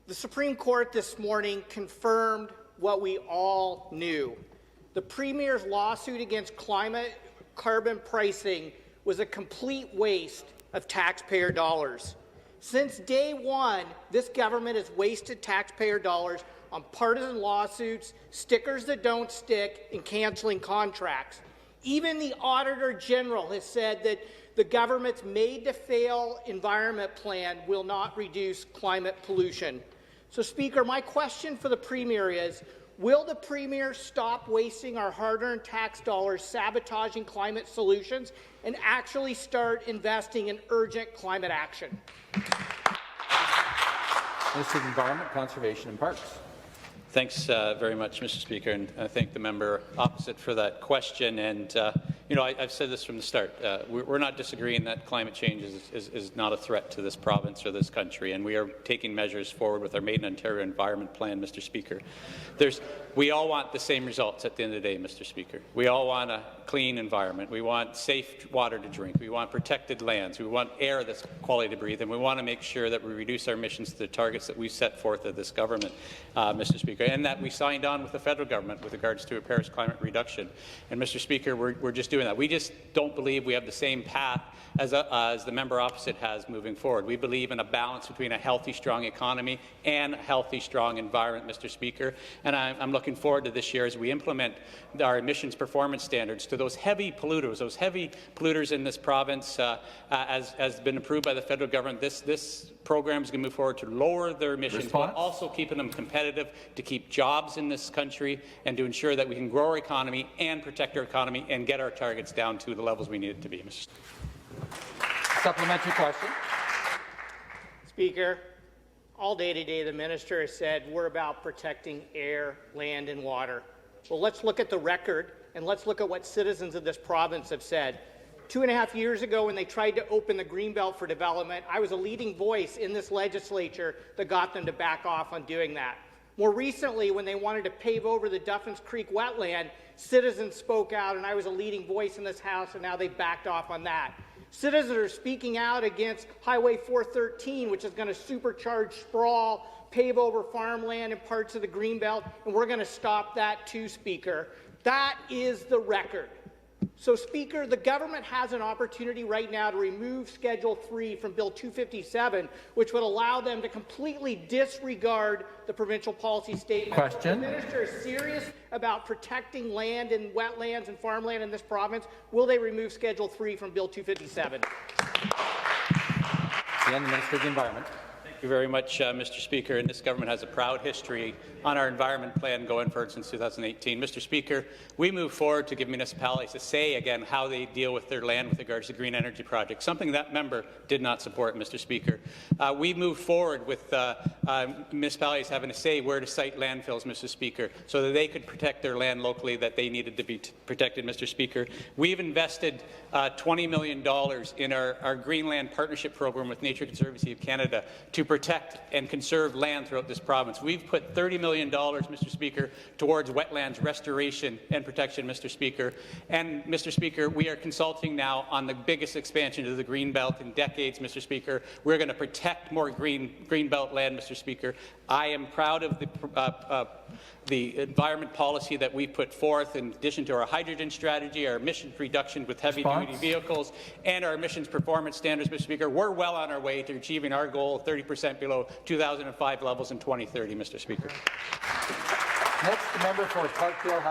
The Supreme Court this morning confirmed what we all knew. The Premier's lawsuit against climate carbon pricing was a complete waste of taxpayer dollars. Since day one, this government has wasted taxpayer dollars on partisan lawsuits, stickers that don't stick, and cancelling contracts. Even the Auditor General has said that the government's made-to-fail environment plan will not reduce climate pollution. So, Speaker, my question for the Premier is, will the Premier stop wasting our hard-earned tax dollars sabotaging climate solutions and actually start investing in urgent climate action? Minister of Environment, Conservation and Parks. Thanks very much, Mr. Speaker, and I thank the member opposite for that question. And I've said this from the start. We're not disagreeing that climate change is not a threat to this province or this country, and we are taking measures forward with our Made in Ontario Environment Plan, Mr. Speaker. We all want the same results at the end of the day, Mr. Speaker. We all want a clean environment. We want safe water to drink. We want protected lands. We want air that's quality to breathe, and we want to make sure that we reduce our emissions to the targets that we set forth of this government, Mr. Speaker, and that we signed on with the federal government with regards to a Paris climate reduction. And, Mr. Speaker, we're just doing that. We just don't believe we have the same path as the member opposite has moving forward. We believe in a balance between a healthy, strong economy and a healthy, strong environment, Mr. Speaker. And I'm looking forward to this year as we implement our emissions performance standards to those heavy polluters in this province, as has been approved by the federal government. This program is going to move forward to lower their emissions, while also keeping them competitive, to keep jobs in this country, and to ensure that we can grow our economy and protect our economy and get our targets down to the levels we need it to be, Mr. Supplementary question. Speaker, all day today the minister has said we're about protecting air, land and water. Well, let's look at the record and let's look at what citizens of this province have said. 2.5 years ago, when they tried to open the Greenbelt for development, I was a leading voice in this legislature that got them to back off on doing that. More recently, when they wanted to pave over the Duffins Creek wetland, citizens spoke out, and I was a leading voice in this House, and now they've backed off on that. Citizens are speaking out against Highway 413, which is going to supercharge sprawl, pave over farmland and parts of the Greenbelt, and we're going to stop that too, Speaker. That is the record. So, Speaker, the government has an opportunity right now to remove Schedule 3 from Bill 257, which would allow them to completely disregard the provincial policy statement. Question. If the minister is serious about protecting land and wetlands and farmland in this province, will they remove Schedule 3 from Bill 257? And the Minister of the Environment. Thank you very much, Mr. Speaker. And this government has a proud history on our environment plan going forward since 2018. Mr. Speaker, we move forward to give municipalities a say again how they deal with their land with regards to green energy projects, something that member did not support, Mr. Speaker. We move forward with municipalities having a say where to site landfills, Mr. Speaker, so that they could protect their land locally that they needed to be protected, Mr. Speaker. We've invested $20 million in our Greenland Partnership Program with Nature Conservancy of Canada to protect and conserve land throughout this province. We've put $30 million, Mr. Speaker, towards wetlands restoration and protection, Mr. Speaker. And, Mr. Speaker, we are consulting now on the biggest expansion of the Greenbelt in decades, Mr. Speaker. We're going to protect more Greenbelt land, Mr. Speaker. I am proud of the environment policy that we put forth, in addition to our hydrogen strategy, our emissions reduction with heavy-duty vehicles, and our emissions performance standards, Mr. Speaker. We're well on our way to achieving our goal of 30% below 2005 levels in 2030, Mr. Speaker. Next, the member for Parkdale